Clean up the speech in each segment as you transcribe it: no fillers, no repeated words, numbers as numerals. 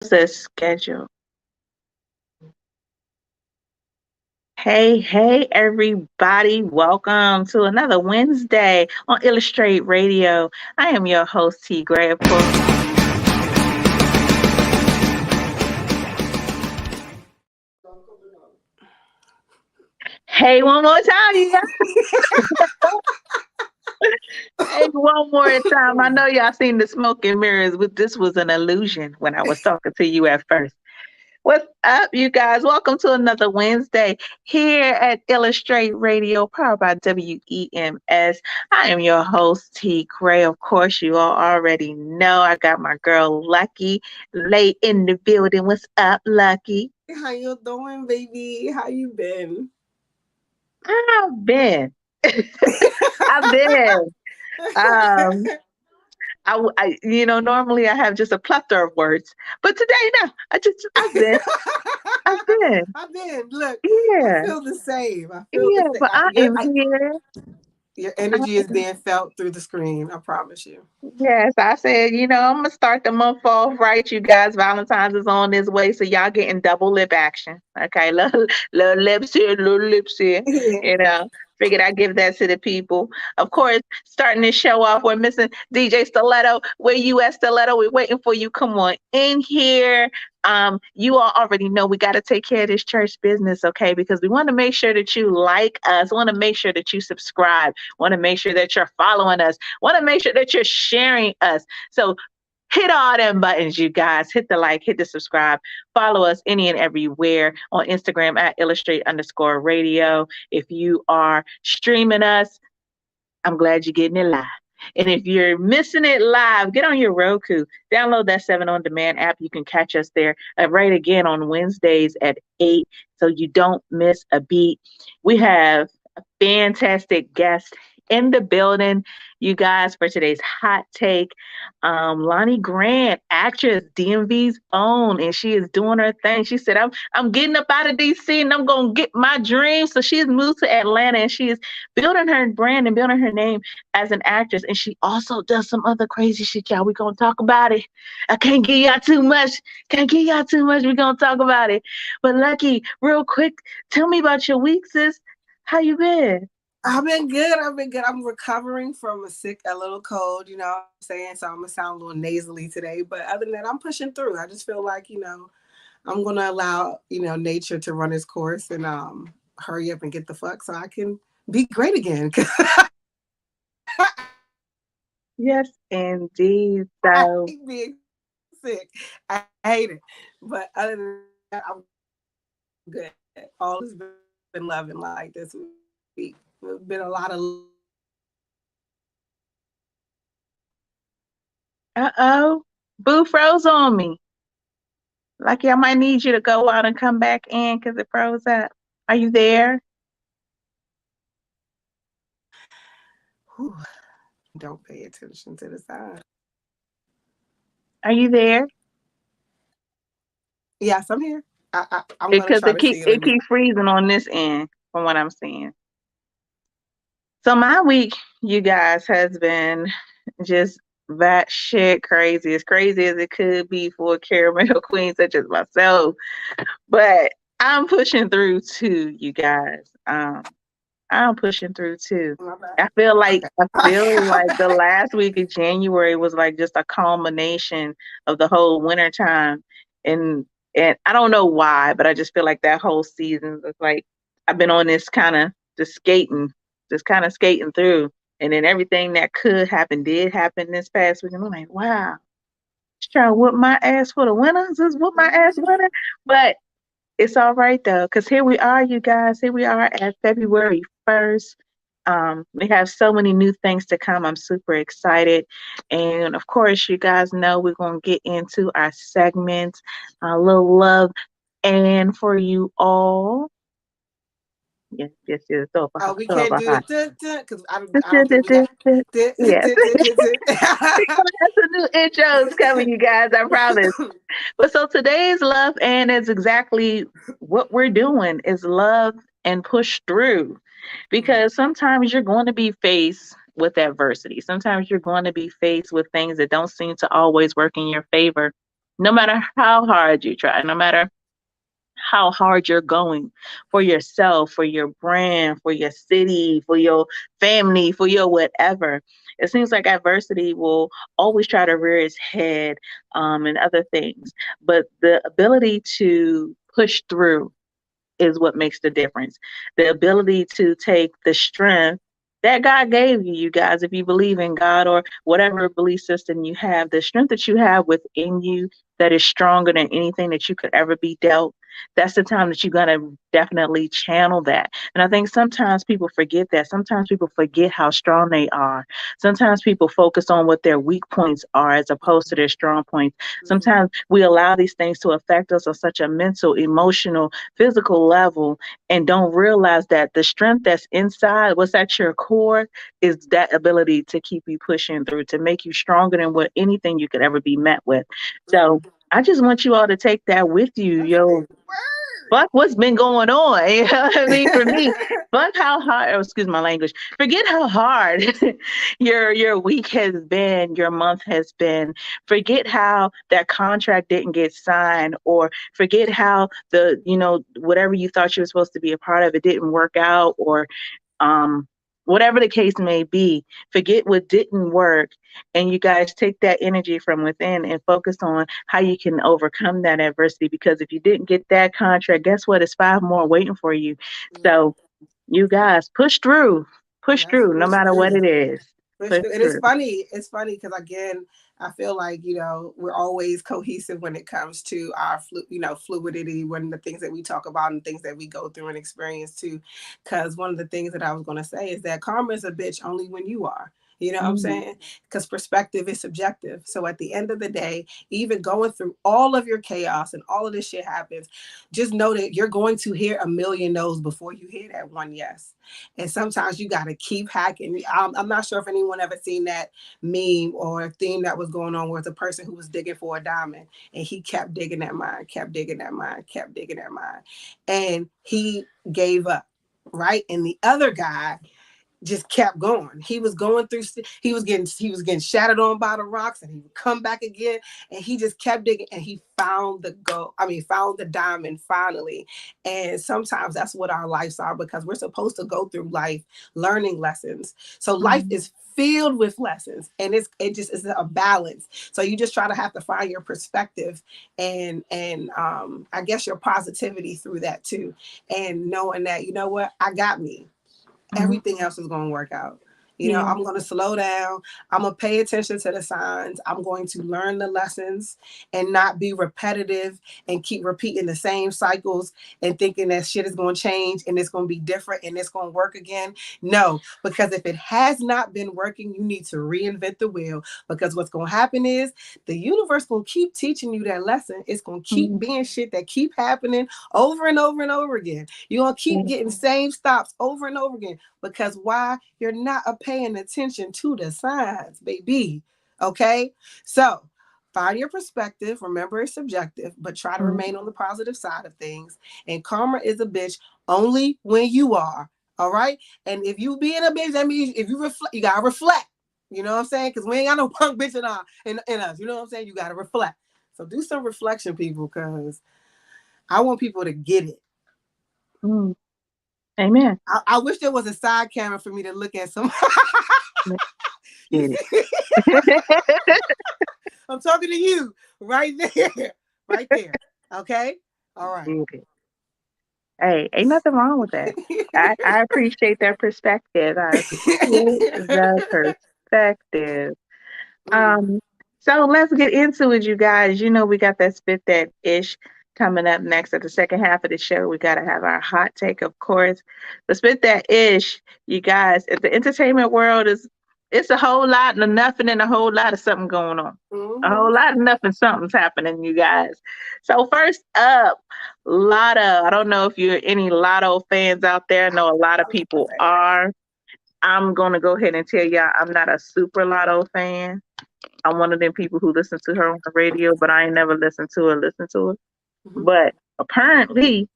The schedule. Hey, everybody. Welcome to another Wednesday on Illustrate Radio. I am your host, T. Gray, of course. Hey, one more time, you guys. Hey, one more time. I know y'all seen the smoke and mirrors, but this was an illusion when I was talking to you at first. What's up, you guys? Welcome to another Wednesday here at Illustrate Radio, powered by WEMS. I am your host, T. Gray. Of course, you all already know I got my girl Lucky late in the building. What's up, Lucky? How you doing, baby? How you been? I've been. I've been. Um, normally I have just a plethora of words, but today, no, I've been. I've been. I've been. Look, Yeah. I feel the same. I feel Yeah, the same. but I am here. Your energy is being felt through the screen. I promise you. Yes, I said, I'm gonna start the month off right, you guys. Valentine's is on this way, so y'all getting double lip action. Okay, little lips here, little lips here. Yeah. You know, figured I'd give that to the people. Of course, starting this show off, we're missing DJ Stiletto. Where you at, Stiletto? We're waiting for you. Come on in here. You all already know we got to take care of this church business, okay? Because we want to make sure that you like us. Want to make sure that you subscribe. Want to make sure that you're following us. Want to make sure that you're sharing us. So hit all them buttons, you guys. Hit the like, hit the subscribe. Follow us any and everywhere on Instagram at Illustrate_radio. If you are streaming us, I'm glad you're getting it live. And if you're missing it live, get on your Roku. Download that 7 On Demand app. You can catch us there right again on Wednesdays at 8 so you don't miss a beat. We have a fantastic guest in the building, you guys, for today's hot take. Lonnie Grant, actress, DMV's own, and she is doing her thing. She said, I'm getting up out of DC and I'm gonna get my dreams. So she has moved to Atlanta and she is building her brand and building her name as an actress. And she also does some other crazy shit, y'all. We're gonna talk about it. I can't give y'all too much. Can't give y'all too much. We're gonna talk about it. But Lucky, real quick, tell me about your week, sis. How you been? I've been good. I'm recovering from a little cold, you know what I'm saying? So I'm going to sound a little nasally today. But other than that, I'm pushing through. I just feel like, I'm going to allow, nature to run its course and hurry up and get the fuck so I can be great again. Yes, indeed. I So, hate being sick. I hate it. But other than that, I'm good. All has been loving like this week. There's been a lot of Boo froze on me. Lucky, I might need you to go out and come back in because it froze up. Are you there? whew, don't pay attention to the sign. Are you there? Yes, I'm here. I'm gonna Because try it to keep see. it keep freezing on this end from what I'm seeing. So my week, you guys, has been just that shit crazy. As crazy as it could be for a caramel queen such as myself. But I'm pushing through too, you guys. I'm pushing through too. My bad. I feel like Okay. I feel like the last week of January was like just a culmination of the whole winter time. And I don't know why, but I just feel like that whole season was like I've been on this kind of just kind of skating through. And then everything that could happen did happen this past week. And I'm like, wow, just trying to whoop my ass for the winter. Just whoop my ass winter. But it's all right though, because here we are, you guys. Here we are at February 1st. We have so many new things to come. I'm super excited. And of course, you guys know we're going to get into our segments, a little love and for you all. Yes. Oh, we can't do Hot. it because I don't think we got. Yes. That's some new intros coming, you guys. I promise. But so today's love and is exactly what we're doing is love and push through. Because sometimes you're going to be faced with adversity. Sometimes you're going to be faced with things that don't seem to always work in your favor. No matter how hard you try, no matter how hard you're going for yourself, for your brand, for your city, for your family, for your whatever. It seems like adversity will always try to rear its head and other things. But the ability to push through is what makes the difference. The ability to take the strength that God gave you, you guys, if you believe in God or whatever belief system you have, the strength that you have within you that is stronger than anything that you could ever be dealt. That's the time that you're going to definitely channel that. And I think sometimes people forget that. Sometimes people forget how strong they are. Sometimes people focus on what their weak points are as opposed to their strong points. Sometimes we allow these things to affect us on such a mental, emotional, physical level and don't realize that the strength that's inside, what's at your core, is that ability to keep you pushing through, to make you stronger than what anything you could ever be met with. So I just want you all to take that with you, yo. Fuck what's been going on. You know what I mean? For me, fuck how hard, oh, excuse my language. Forget how hard your week has been, your month has been. Forget how that contract didn't get signed, or forget how whatever you thought you were supposed to be a part of, it didn't work out, or whatever the case may be. Forget what didn't work, and you guys take that energy from within and focus on how you can overcome that adversity. Because if you didn't get that contract, guess what? It's 5 more waiting for you. So you guys push through, no matter what it is. And it's funny because, again, I feel like, we're always cohesive when it comes to our fluidity, when the things that we talk about and things that we go through and experience too. Because one of the things that I was going to say is that karma is a bitch only when you are. You know what I'm saying? Because perspective is subjective. So at the end of the day, even going through all of your chaos and all of this shit happens, just know that you're going to hear a million no's before you hear that one yes. And sometimes you got to keep hacking. I'm not sure if anyone ever seen that meme or theme that was going on with a person who was digging for a diamond, and he kept digging that mine, kept digging that mine, kept digging that mine. And he gave up, right? And the other guy just kept going. He was going through, he was getting shattered on by the rocks, and he would come back again, and he just kept digging, and he found found the diamond finally. And sometimes that's what our lives are, because we're supposed to go through life learning lessons. So life is filled with lessons, and it just is a balance. So you just have to find your perspective and I guess your positivity through that too, and knowing that, you know what, I got me. Everything else is going to work out. I'm going to slow down. I'm going to pay attention to the signs. I'm going to learn the lessons and not be repetitive and keep repeating the same cycles and thinking that shit is going to change and it's going to be different and it's going to work again. No, because if it has not been working, you need to reinvent the wheel, because what's going to happen is the universe going to keep teaching you that lesson. It's going to keep being shit that keep happening over and over and over again. You're going to keep getting same stops over and over again, because why? You're not paying attention to the signs, baby. Okay? So find your perspective. Remember, it's subjective, but try to remain on the positive side of things. And karma is a bitch only when you are. All right? And if you being a bitch, that means if you reflect, you gotta reflect. You know what I'm saying? Because we ain't got no punk bitch in us. You know what I'm saying? You gotta reflect. So do some reflection, people, because I want people to get it. Amen. I wish there was a side camera for me to look at some. I'm talking to you right there. Right there. Okay? All right. Hey, ain't nothing wrong with that. I appreciate that perspective. I appreciate the perspective. So let's get into it, you guys. We got that Spit That Ish coming up next. At the second half of the show, we got to have our hot take, of course. The Spit That Ish, you guys, if the entertainment world it's a whole lot of nothing and a whole lot of something going on. A whole lot of nothing, something's happening, you guys. So first up, Lotto. I don't know if you're any Lotto fans out there. I know a lot of people are. I'm going to go ahead and tell y'all I'm not a super Lotto fan. I'm one of them people who listen to her on the radio, but I ain't never listened to her. But apparently,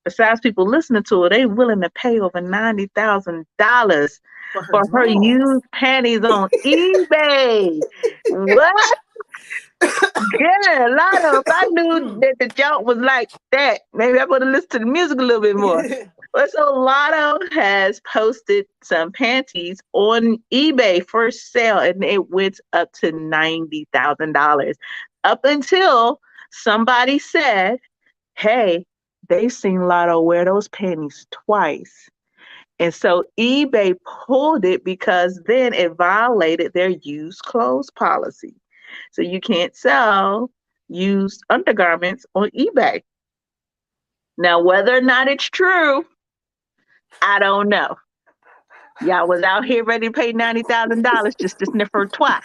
besides people listening to her, they willing to pay over $90,000 for her used panties on eBay. What? Yeah, Lotto. If I knew that the joke was like that, maybe I would have listened to the music a little bit more. But so Lotto has posted some panties on eBay for sale, and it went up to $90,000. Up until somebody said, "Hey, they've seen Lotto wear those panties twice." And so eBay pulled it because then it violated their used clothes policy. So you can't sell used undergarments on eBay. Now, whether or not it's true, I don't know. Y'all was out here ready to pay $90,000 just to sniff her twat.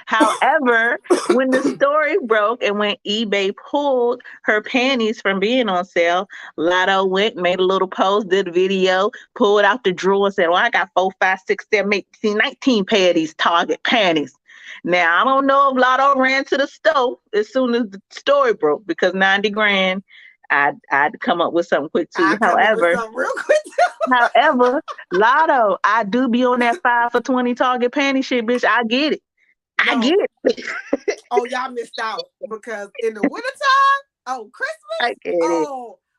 However, when the story broke and when eBay pulled her panties from being on sale, Lotto went, made a little post, did a video, pulled out the drawer and said, "Well, I got 4, 5, 6, 7, 8, 19 pair of these Target panties." Now, I don't know if Lotto ran to the store as soon as the story broke because 90 grand, I'd come up with something quick too. I come up with something real quick too. However, Lotto, I do be on that 5 for 20 Target panty shit, bitch. I get it. I No. get it. Oh, y'all missed out because in the wintertime, Christmas, I get it.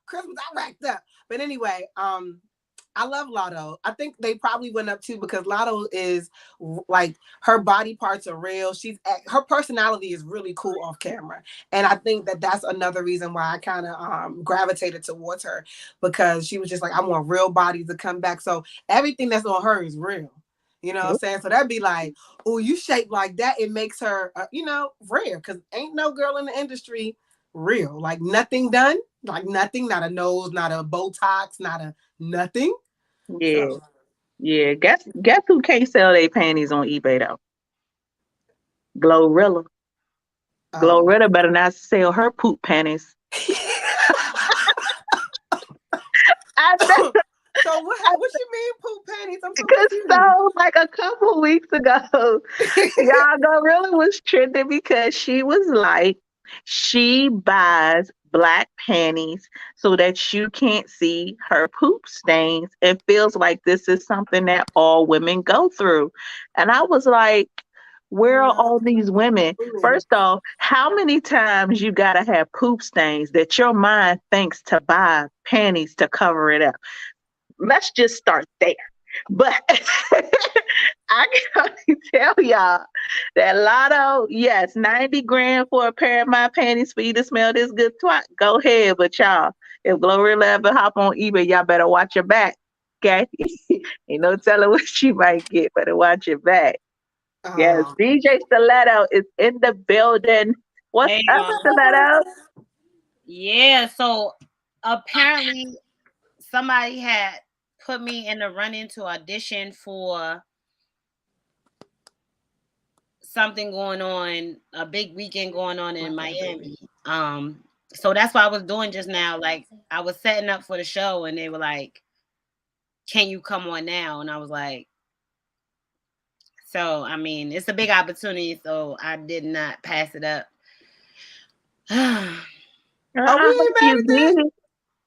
Christmas, I racked up. But anyway, I love Lotto. I think they probably went up too because Lotto is like her body parts are real. Her personality is really cool off camera, and I think that that's another reason why I kind of gravitated towards her because she was just like, I want real bodies to come back. So everything that's on her is real. You know what I'm saying? So that'd be like, oh, you shaped like that. It makes her, rare because ain't no girl in the industry real. Like nothing done, like nothing, not a nose, not a Botox, not a nothing. Yeah. So, Yeah. Guess who can't sell their panties on eBay though? Glorilla. Glorilla better not sell her poop panties. I know. So what you mean poop panties? I'm so Because confused. so like a couple weeks ago, y'all Glorilla was trending because she was like, she buys black panties so that you can't see her poop stains. It feels like this is something that all women go through. And I was like, where are all these women? First off, how many times you gotta have poop stains that your mind thinks to buy panties to cover it up? Let's just start there. But I can only tell y'all that Lotto, yes, 90 grand for a pair of my panties for you to smell this good twat. Go ahead, but y'all, if Glorilla ever hop on eBay, y'all better watch your back. Okay? Ain't no telling what she might get, better watch your back. Yes, DJ Stiletto is in the building. What's up, Stiletto? Yeah, so apparently somebody had put me in the run-in to audition for something going on, a big weekend going on in Miami. So that's what I was doing just now. Like I was setting up for the show and they were like, "Can you come on now?" And I was like, so I mean, it's a big opportunity, so I did not pass it up. Are we mad at that?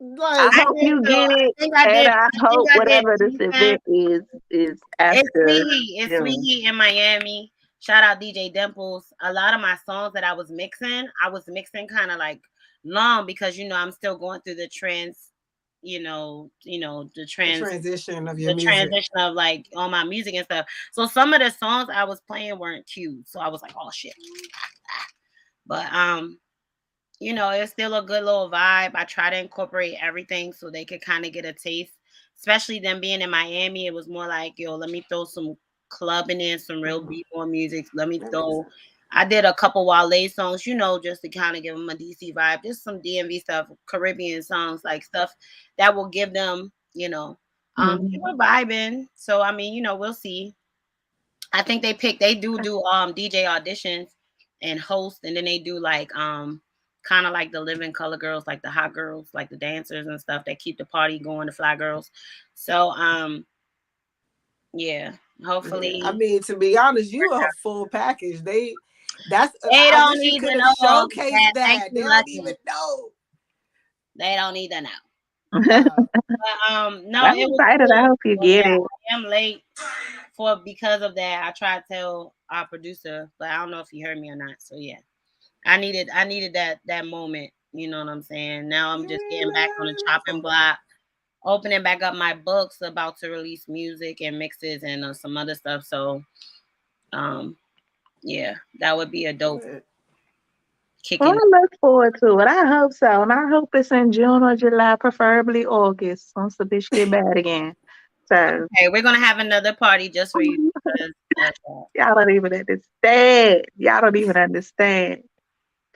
Like, I hope you get it, and I hope whatever this event is after. It's Sweet Heat in Miami. Shout out DJ Dimples. A lot of my songs that I was mixing kind of like long because I'm still going through the the transition of your music. Transition of like all my music and stuff. So some of the songs I was playing weren't cued, so I was like, oh shit. But it's still a good little vibe. I try to incorporate everything so they could kind of get a taste, especially them being in Miami. It was more like, yo, let me throw some clubbing in, some real b-boy music. I did a couple Wale songs, just to kind of give them a DC vibe, just some DMV stuff, Caribbean songs, like stuff that will give them, they were vibing. So, I mean, we'll see. I think they do DJ auditions and host, and then they do like, kind of like the living color girls, like the hot girls, like the dancers and stuff that keep the party going, the fly girls. So, yeah, hopefully. I mean, to be honest, you are a full package. They don't even know. Showcase that. They don't even know. They don't even know. No, I'm excited. Cool. I hope you get it. I am late because of that. I tried to tell our producer, but I don't know if he heard me or not. So yeah. I needed that moment. You know what I'm saying? Now I'm just getting back on the chopping block, opening back up my books, about to release music and mixes and some other stuff. So, yeah, that would be a dope Well, kicking. I look forward to it. I hope so. And I hope it's in June or July, preferably August, once the bitch get bad again. So Hey, we're gonna have another party just for you. y'all don't even understand. Y'all don't even understand.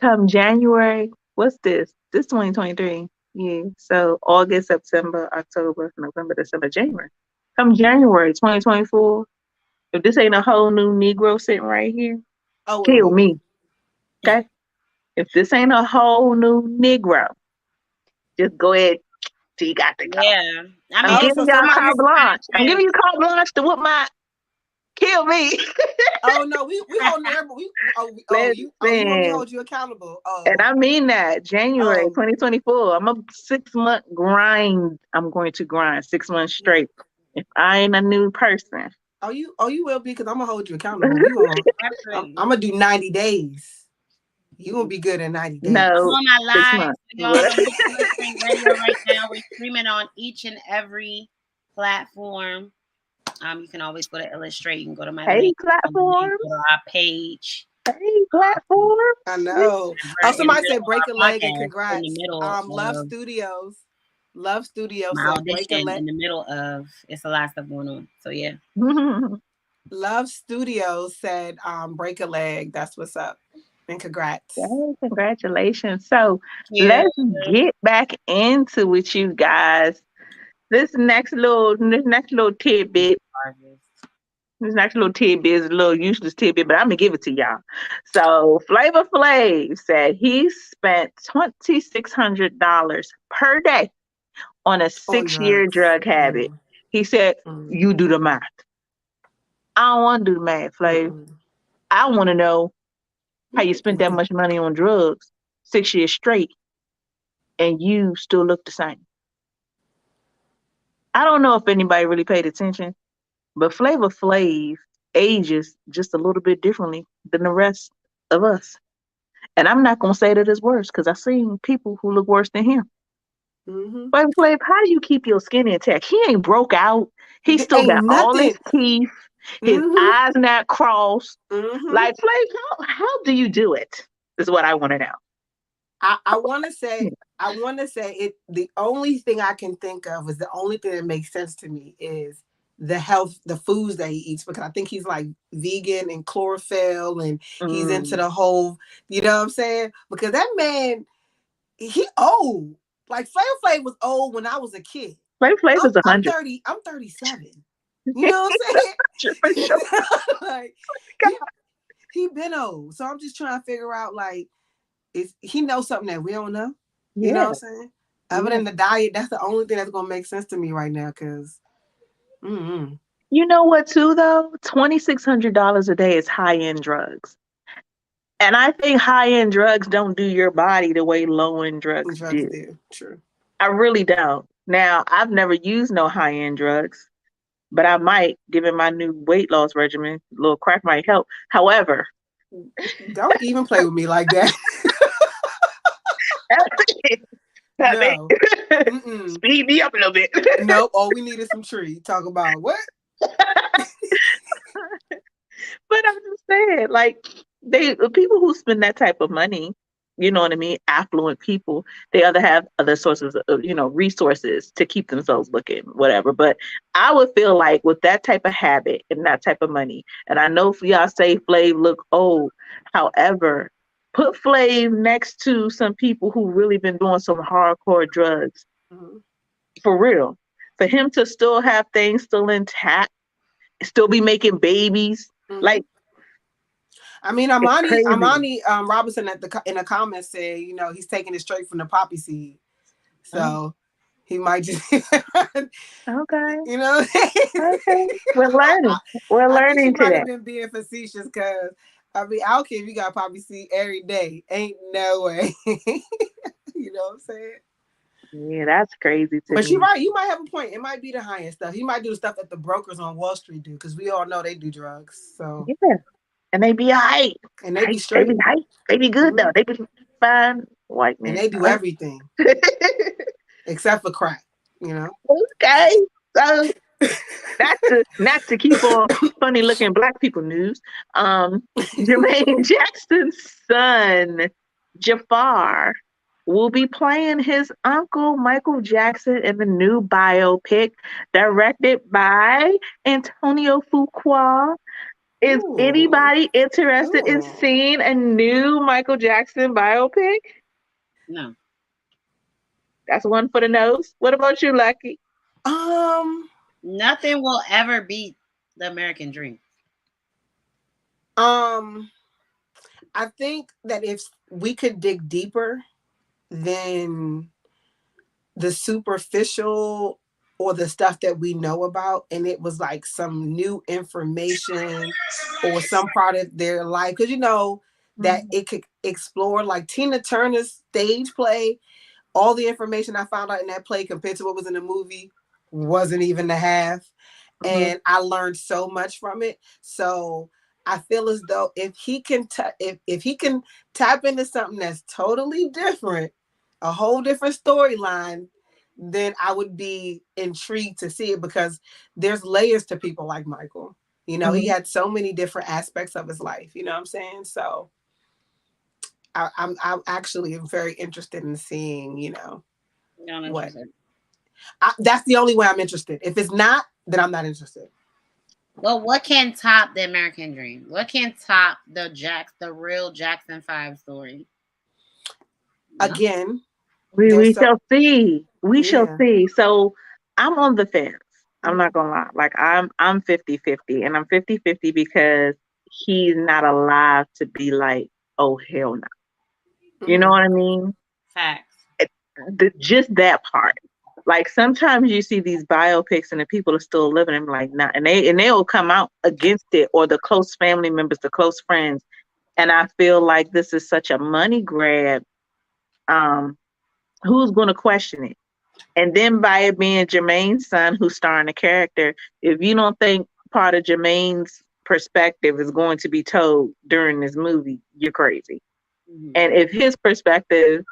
Come January, what's this? This 2023. Yeah. So August, September, October, November, December, January. Come January 2024. If this ain't a whole new Negro sitting right here, Oh, it kill will be. me. Okay? If this ain't a whole new Negro, just go ahead till you got to go. Yeah, I I'm mean, Oh, giving so y'all somebody's. carte blanche. I'm giving you carte blanche to whoop my kill me. Oh no, we holding everybody. You want me to Listen, hold you accountable? and I mean that January Oh, 2024. I'm a 6-month grind. I'm going to grind 6 months straight. If I ain't a new person, you will be, because I'm gonna hold you accountable. We gonna. I'm gonna do 90 days. You gonna be good in 90 days. I'm no on my 6 live. months. Y'all can watch Illastr8 Radio right now. We're streaming on each and every platform. You can always go to Illastr8. You can go to my Hey link. platform. Go to our page. Hey platform. I know. We're Oh, in the somebody middle said of break a our leg and podcast. In the congrats. middle Love of Studios. Love Studios my said break a audition. leg. In the middle of it's a lot of stuff going on. So yeah. Love Studios said break a leg. That's what's up. And congrats. Yay, congratulations. So Yeah. let's get back into it, you guys. This next little tidbit. This next little tidbit is a little useless tidbit, but I'm gonna give it to y'all. So Flavor Flav said he spent $2,600 per day on a 6-year drugs. drug habit. He said, "You do the math." I don't want to do the math, Flav. I want to know how you spent that much money on drugs 6 years straight, and you still look the same. I don't know if anybody really paid attention, but Flavor Flav ages just a little bit differently than the rest of us. And I'm not gonna say that it's worse, because I've seen people who look worse than him. Flavor Flav, how do you keep your skin intact? He ain't broke out. He There still ain't got all his nothing. teeth. His eyes not crossed. Like Flav, how do you do it? Is what I want to know. I want to say it. The only thing I can think of is the only thing that makes sense to me is the foods that he eats, because I think he's like vegan and chlorophyll, and he's into the whole, you know what I'm saying? Because that man, he old. Like Flavor Flav was old when I was a kid. Flavor Flav is 100. 30. I'm 37. You know what I'm saying? For sure. Like he been old. So I'm just trying to figure out, like, he knows something that we don't know. You know what I'm saying? Other than the diet, that's the only thing that's gonna make sense to me right now. Cause you know what too though? $2,600 a day is high-end drugs. And I think high-end drugs don't do your body the way low-end drugs do. True. I really don't. Now, I've never used no high-end drugs, but I might, given my new weight loss regimen. A little crack might help. However, don't even play with me like that. No. Speed me up a little bit. Nope. All we need is some tree. Talk about what? But I'm just saying, like, the people who spend that type of money, you know what I mean, affluent people, they either have other sources of, resources to keep themselves looking, whatever. But I would feel like with that type of habit and that type of money, and I know for y'all say Flav look old, however, put Flav next to some people who really been doing some hardcore drugs. For real. For him to still have things still intact, still be making babies. Like, I mean, Amani Robinson in the comments said, he's taking it straight from the poppy seed. So he might just okay. Okay. We're learning. I think she today. might have been being facetious, because I mean, I don't care if you got poppy seed every day. Ain't no way. You know what I'm saying? Yeah, that's crazy too. But you're right. You might have a point. It might be the high-end stuff. He might do the stuff that the brokers on Wall Street do, because we all know they do drugs. So yeah. And they be all right. And they be They straight. be hype. They be good though. They be fine white men. And they do everything except for crack, you know. Okay. So not to keep on funny looking black people news. Jermaine Jackson's son, Jafar, will be playing his uncle Michael Jackson in the new biopic directed by Antonio Fuqua. Is anybody interested in seeing a new Michael Jackson biopic? No. That's one for the nose. What about you, Lucky? Nothing will ever beat the American dream. I think that if we could dig deeper than the superficial or the stuff that we know about, and it was like some new information or some part of their life, because you know that it could explore, like Tina Turner's stage play, all the information I found out in that play compared to what was in the movie wasn't even the half. And I learned so much from it. So I feel as though if he can if he can tap into something that's totally different, a whole different storyline, then I would be intrigued to see it, because there's layers to people like Michael. You know, he had so many different aspects of his life. You know what I'm saying? So I'm actually very interested in seeing, you know, what. That's the only way I'm interested. If it's not, then I'm not interested. Well, what can top the American dream? What can top the real Jackson 5 story? Again, we shall see. We shall see. So I'm on the fence. I'm not gonna lie. Like I'm 50-50, and I'm 50-50 because he's not alive to be like, oh hell no. You know what I mean? Facts. Just that part. Like sometimes you see these biopics and the people are still living and like not, and they'll come out against it, or the close family members, the close friends. And I feel like this is such a money grab. Who's going to question it? And then by it being Jermaine's son who's starring the character, if you don't think part of Jermaine's perspective is going to be told during this movie, you're crazy. And if his perspective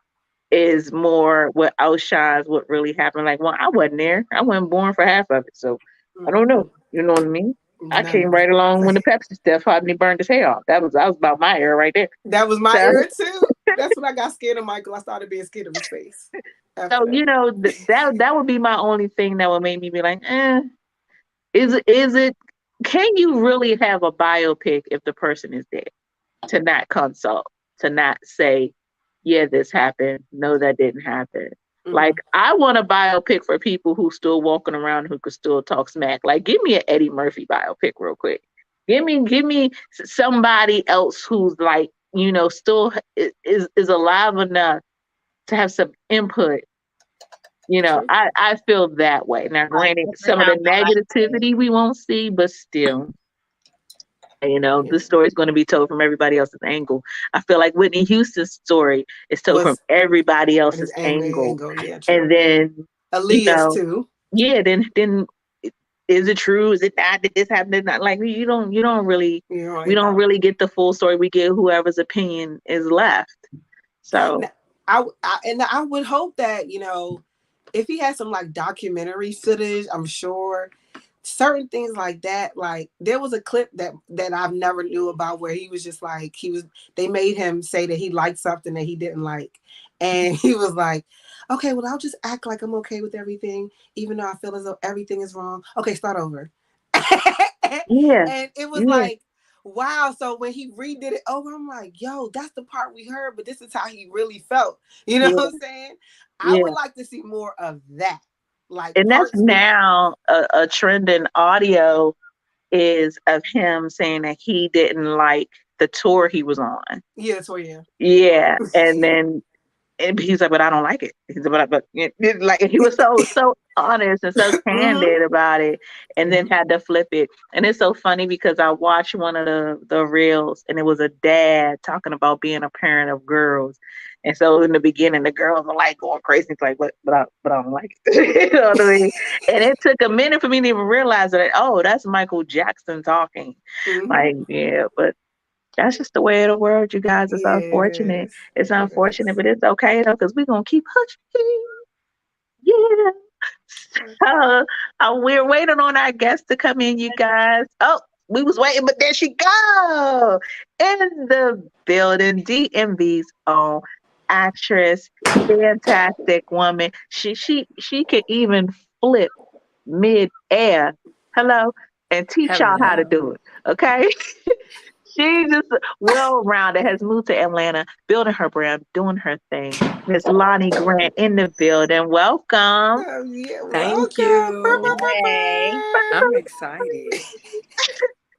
is more what outshines what really happened, like, well, I wasn't there. I wasn't born for half of it. So I don't know. You know what I mean? I came right along when the Pepsi stuff Hodney burned his hair off. That was about my era right there. That was my era too. That's when I got scared of Michael. I started being scared of his face. So, you know, that would be my only thing that would make me be like, is it, can you really have a biopic if the person is dead? To not consult, to not say, yeah, this happened. No, that didn't happen. Like, I want a biopic for people who still walking around who could still talk smack. Like, give me an Eddie Murphy biopic real quick. Give me somebody else who's like, you know, still is alive enough to have some input. You know, I feel that way. Now, granted, some of the negativity we won't see, but still, you know, the story is going to be told from everybody else's angle. I feel like Whitney Houston's story is told from everybody else's angle. And then Aaliyah's too. Yeah, then is it true? Is it not? Did this happen? Did not? Like we don't really get the full story. We get whoever's opinion is left. So I would hope that, you know, if he had some like documentary footage, I'm sure certain things like that. Like there was a clip that I've never knew about where he was just like, they made him say that he liked something that he didn't like. And he was like, okay, well, I'll just act like I'm okay with everything, even though I feel as though everything is wrong. Okay, start over. And it was like, wow. So when he redid it over, I'm like, yo, that's the part we heard, but this is how he really felt. You know what I'm saying? I would like to see more of that. Like, and that's now a trend in audio is of him saying that he didn't like the tour he was on. Yeah, the tour, yeah. Yeah, and then he's like, but I don't like it. He's like, but like he was so honest and so candid about it, and then had to flip it. And it's so funny because I watched one of the reels, and it was a dad talking about being a parent of girls. And so in the beginning, the girls are like going crazy. It's like, but I don't like it. You know what I mean? And it took a minute for me to even realize that, oh, that's Michael Jackson talking. Like, yeah, but That's just the way of the world, you guys. It's Yeah, it unfortunate. is. It's It unfortunate, is. but it's okay though, because we're gonna keep pushing. Yeah. So we're waiting on our guests to come in, you guys. Oh, we was waiting, but there she go in the building. DMV's own actress, fantastic woman. She could even flip mid air. Hello, and teach y'all how to Hello. do it. Okay. She's just well rounded, has moved to Atlanta, building her brand, doing her thing. Miss Lonnie Grant in the building. Welcome. Oh, yeah, Thank welcome. you. Hey. I'm excited.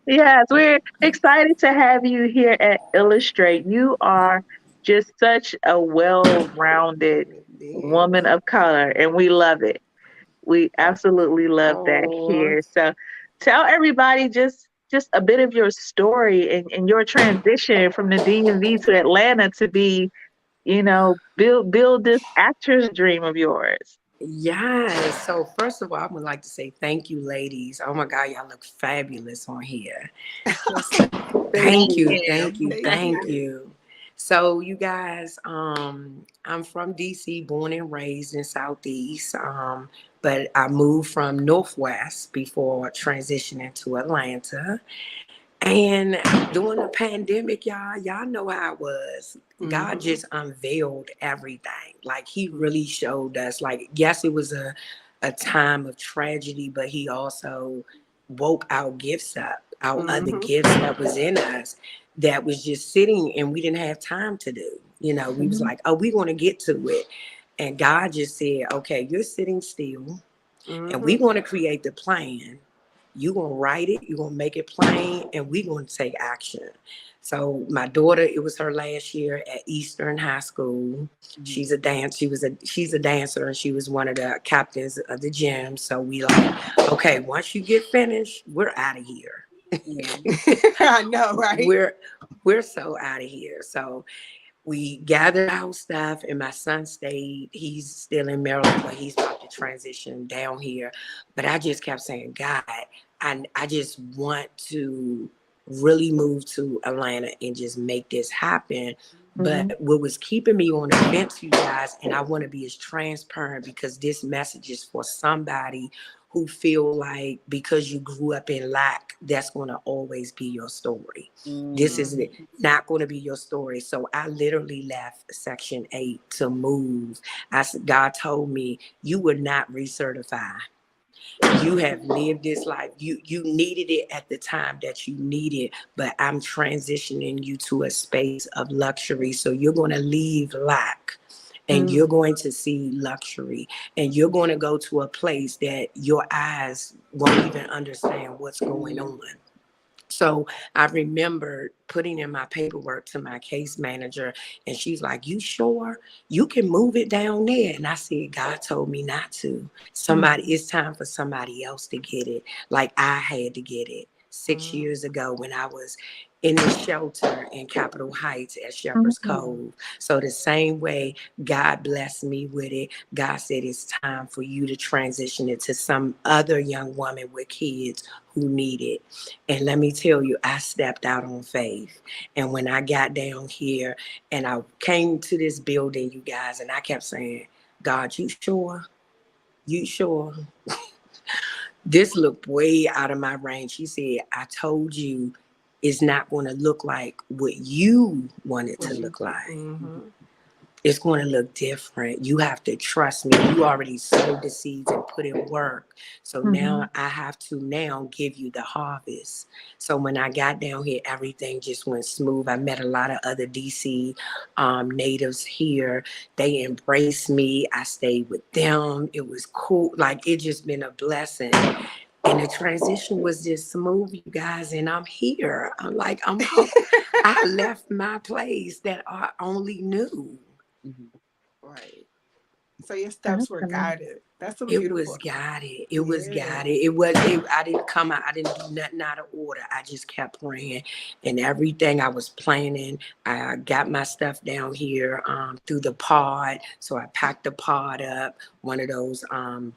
Yes, we're excited to have you here at Illustrate. You are just such a well rounded Yes. woman of color, and we love it. We absolutely love that Oh, here. So tell everybody just a bit of your story and your transition from the DMV to Atlanta to be, build this actor's dream of yours. yes. So first of all, I would like to say thank you, ladies. Oh my God, y'all look fabulous on here. Thank Thank Thank you. you, you. thank you, Thank thank you. you. So you guys, I'm from DC, born and raised in Southeast. But I moved from Northwest before transitioning to Atlanta. And during the pandemic, y'all know how it was. God Mm-hmm. just unveiled everything. Like he really showed us. Like, yes, it was a time of tragedy, but he also woke our gifts up, our other Mm-hmm. gifts that was in us that was just sitting and we didn't have time to do. We was Mhm. like, oh, we want to get to it. And God just said, okay, you're sitting still and Mm-hmm. we want to create the plan. You're going to write it, you're going to make it plain, and we're going to take action. So my daughter, it was her last year at Eastern High School. She's a dancer, and she was one of the captains of the gym. So we like, okay, once you get finished, we're out of here. Yeah. I know, right? we're so out of here. So we gathered our stuff, and my son stayed. He's still in Maryland, but he's about to transition down here. But I just kept saying, God, I just want to really move to Atlanta and just make this happen. Mhm. But what was keeping me on the fence, you guys, and I want to be as transparent because this message is for somebody who feel like because you grew up in lack, that's going to always be your story. This Mm. is not going to be your story. So I literally left Section 8 to move. God told me, you would not recertify. You have lived this life. You needed it at the time that you needed, but I'm transitioning you to a space of luxury. So you're going to leave lack and Mhm. you're going to see luxury, and you're going to go to a place that your eyes won't even understand what's going on. So I remember putting in my paperwork to my case manager, and she's like, you sure you can move it down there? And I said, God told me not to. It's time for somebody else to get it. Like I had to get it 6 years ago when I was in the shelter in Capitol Heights at Shepherd's Mhm. Cove. So the same way God blessed me with it, God said it's time for you to transition it to some other young woman with kids who need it. And let me tell you, I stepped out on faith. And when I got down here and I came to this building, you guys, and I kept saying, God, you sure? You sure? This looked way out of my range. He said, I told you it's not going to look like what you want it to look like. Mm-hmm. It's going to look different. You have to trust me. You already sowed the seeds and put in work. So Mhm. now I have to now give you the harvest. So when I got down here, everything just went smooth. I met a lot of other DC natives here. They embraced me. I stayed with them. It was cool. Like it just been a blessing. And the transition was just smooth, you guys. And I'm here. I'm like, I left my place that I only knew. Right. So your steps were Excellent. guided. That's some It was beautiful. guided. It was Yeah. guided. I didn't come out. I didn't do nothing out of order. I just kept praying, and everything I was planning. I got my stuff down here through the pod. So I packed the pod up, one of those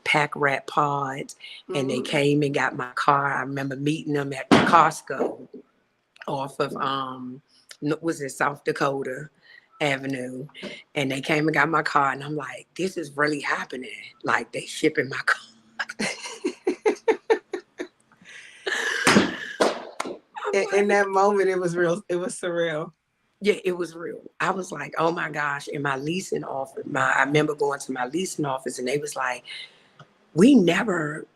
pack rat pods, and they Mm-hmm. came and got my car. I remember meeting them at Costco. off of was it South Dakota Avenue, and they came and got my car, and I'm like, this is really happening. Like, they shipping my car. In that moment, it was real. It was surreal. Yeah, it was real. I was like, oh my gosh. In my leasing office, I remember going to my leasing office, and they was like, we never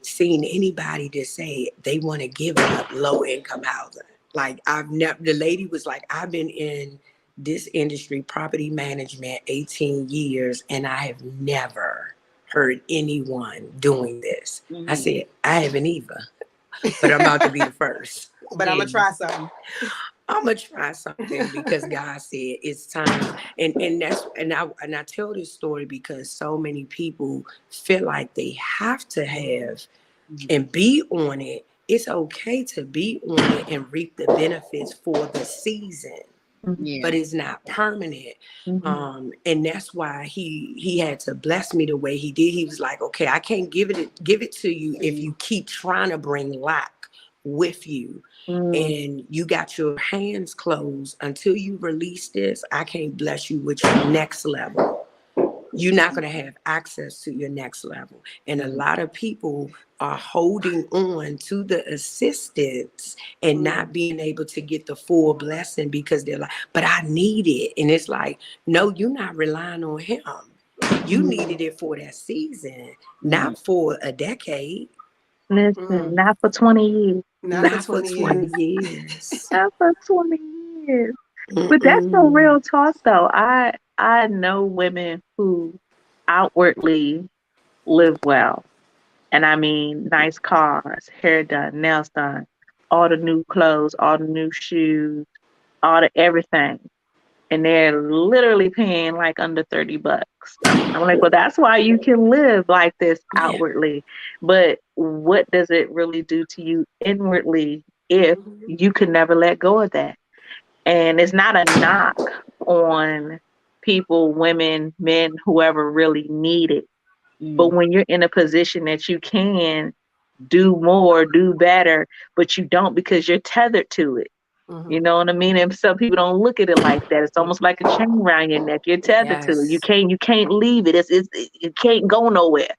seen anybody to say they want to give up low income housing. Like, the lady was like, I've been in this industry, property management, 18 years, and I have never heard anyone doing this. I said, I haven't either, but I'm about to be the first. But I'm going to try something. I'm gonna try something because God said it's time, and I tell this story because so many people feel like they have to have and be on it. It's okay to be on it and reap the benefits for the season, but it's not permanent. And that's why he had to bless me the way he did. He was like, okay, I can't give it to you if you keep trying to bring lack with you. And you got your hands closed until you release this. I can't bless you with your next level. You're not going to have access to your next level. And a lot of people are holding on to the assistance and not being able to get the full blessing because they're like, but I need it. And it's like, no, you're not relying on him. You needed it for that season, not for a decade. Listen, not for 20 years. Not for 20 years. Not for 20 years. But that's no real talk, though. I know women who outwardly live well. And I mean, nice cars, hair done, nails done, all the new clothes, all the new shoes, all the everything. And they're literally paying like under $30. I'm like, well, that's why you can live like this outwardly. But what does it really do to you inwardly if you can never let go of that? And it's not a knock on people, women, men, whoever really need it. But when you're in a position that you can do more, do better, but you don't because you're tethered to it. You know what I mean? And some people don't look at it like that. It's almost like a chain around your neck. You're tethered to it. You can't leave it. You can't go nowhere.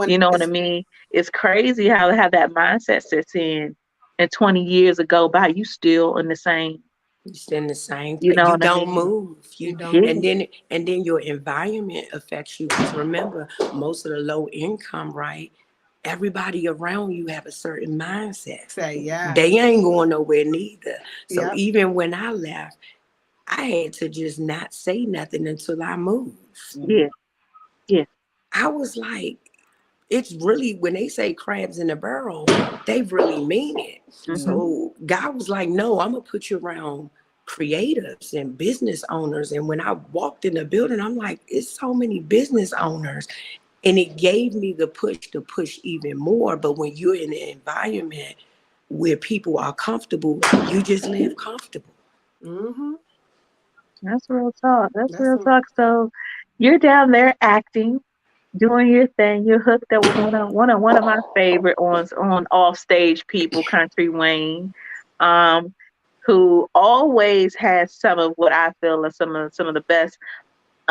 You know what I mean? It's crazy how that mindset sets in. And 20 years ago by, you still in the same. You still in the same. You know, you don't move. You don't. And then your environment affects you. Because remember, most of the low income, right? Everybody around you have a certain mindset. They ain't going nowhere neither. So even when I left, I had to just not say nothing until I moved. Yeah. I was like, it's really, when they say crabs in a barrel, they really mean it. So God was like, no, I'm gonna put you around creatives and business owners. And when I walked in the building, I'm like, it's so many business owners. And it gave me the push to push even more. But when you're in an environment where people are comfortable, you just live comfortable. That's real talk. That's real talk. So you're down there acting, doing your thing. You're hooked up with one of my favorite on off stage people, Country Wayne, who always has some of what I feel are some of the best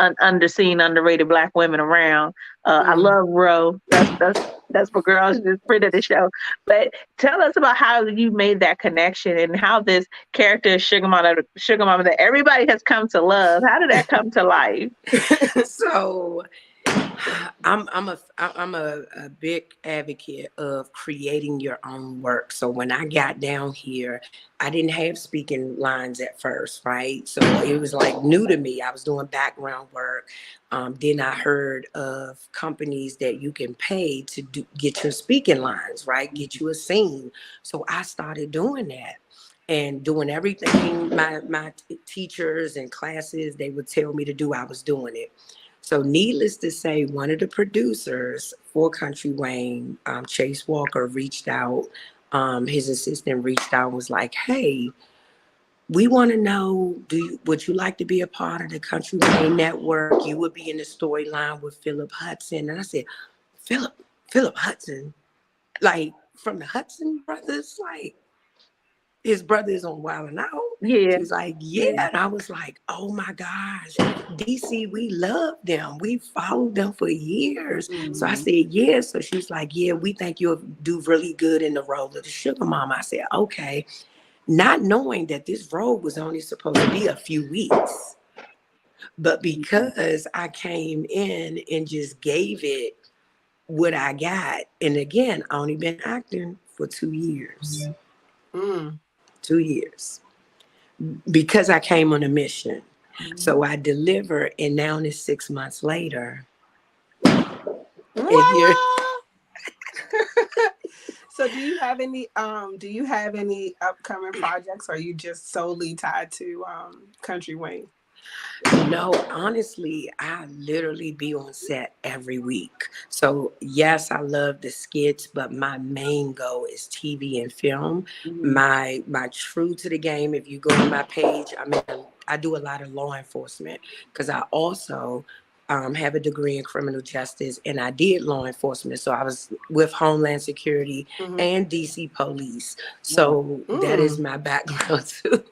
underseen, underrated Black women around. I love Ro. That's my girl. She's the friend of the show. But tell us about how you made that connection and how this character Sugar Mama that everybody has come to love. How did that come to life? So I'm a big advocate of creating your own work. So when I got down here, I didn't have speaking lines at first, right? So it was like new to me. I was doing background work. Then I heard of companies that you can pay to get your speaking lines, right? Get you a scene. So I started doing that. And doing everything my teachers and classes, they would tell me to do, I was doing it. So needless to say, one of the producers for Country Wayne, Chase Walker, reached out. His assistant reached out and was like, hey, we want to know, would you like to be a part of the Country Wayne Network? You would be in the storyline with Philip Hudson. And I said, Philip Hudson? Like from the Hudson brothers? Like, his brother is on Wild 'N Out. Yeah. She was like, yeah. And I was like, oh my gosh, DC, we love them. We followed them for years. So I said, yeah. So she was like, yeah, we think you'll do really good in the role of the sugar mama. I said, okay. Not knowing that this role was only supposed to be a few weeks. But because I came in and just gave it what I got, and again, I only been acting for 2 years. 2 years. Because I came on a mission. So I delivered, and now it's 6 months later. So do you have any upcoming projects, or are you just solely tied to Country Wayne? No, honestly, I literally be on set every week. So yes, I love the skits, but my main goal is TV and film. My true to the game, if you go on my page, I do a lot of law enforcement because I also have a degree in criminal justice, and I did law enforcement. So I was with Homeland Security and DC Police. So that is my background too.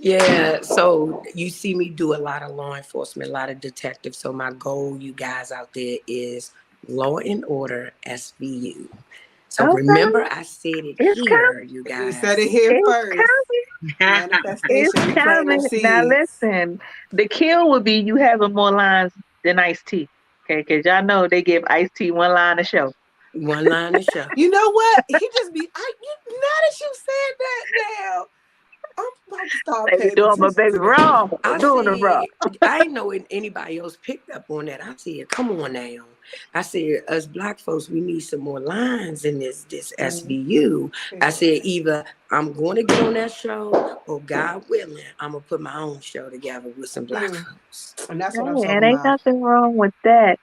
Yeah, so you see me do a lot of law enforcement, a lot of detectives. So my goal, you guys out there, is Law and Order SVU. So remember, I said it here, you guys. You said it here first. It's coming. Now listen, the kill would be you having more lines than Ice-T. Okay, because y'all know they give Ice-T one line a show. One line a show. You know what? He just be, now that you said that now, I'm about to start paying doing my baby wrong. I doing it wrong. I didn't know anybody else picked up on that. I said, come on now. I said, us Black folks, we need some more lines in this SVU. I said, either I'm going to get on that show, or God willing, I'm going to put my own show together with some Black folks. And that's what I'm talking and ain't about. nothing wrong with that.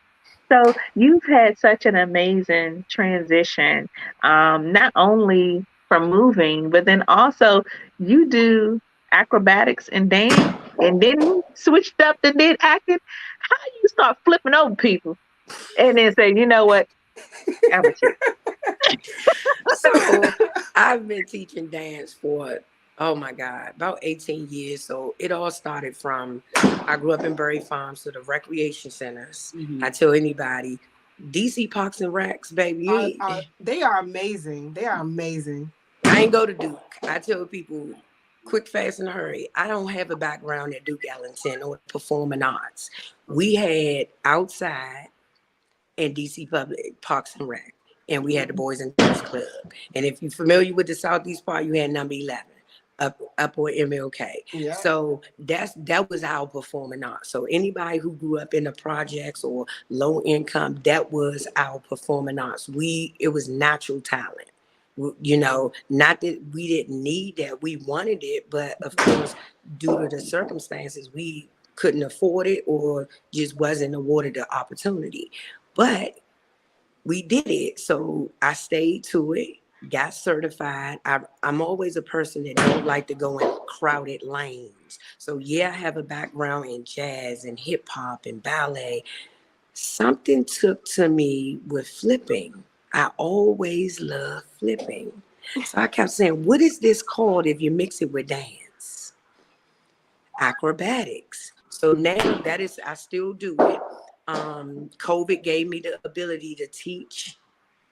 So you've had such an amazing transition, not only from moving, but then also you do acrobatics and dance, and then you switched up and did acting. How you start flipping over people and then say, you know what, I'm a chick. So I've been teaching dance for, oh my God, about 18 years. So it all started from, I grew up in Berry Farm, so the recreation centers. I tell anybody, DC Parks and Recs, baby. They are amazing. They are amazing. I ain't go to Duke. I tell people, quick, fast, and hurry. I don't have a background at Duke Ellington or performing arts. We had outside and DC Public Parks and Rec, and we had the Boys and Girls Club. And if you're familiar with the Southeast part, you had number 11 up on MLK. Yeah. So that was our performing arts. So anybody who grew up in the projects or low income, that was our performing arts. It was natural talent. You know, not that we didn't need that, we wanted it, but of course, due to the circumstances, we couldn't afford it or just wasn't awarded the opportunity. But we did it. So I stayed to it, got certified. I'm always a person that don't like to go in crowded lanes. So yeah, I have a background in jazz and hip hop and ballet. Something took to me with flipping. I always love flipping. So I kept saying, what is this called if you mix it with dance? Acrobatics. So now I still do it. COVID gave me the ability to teach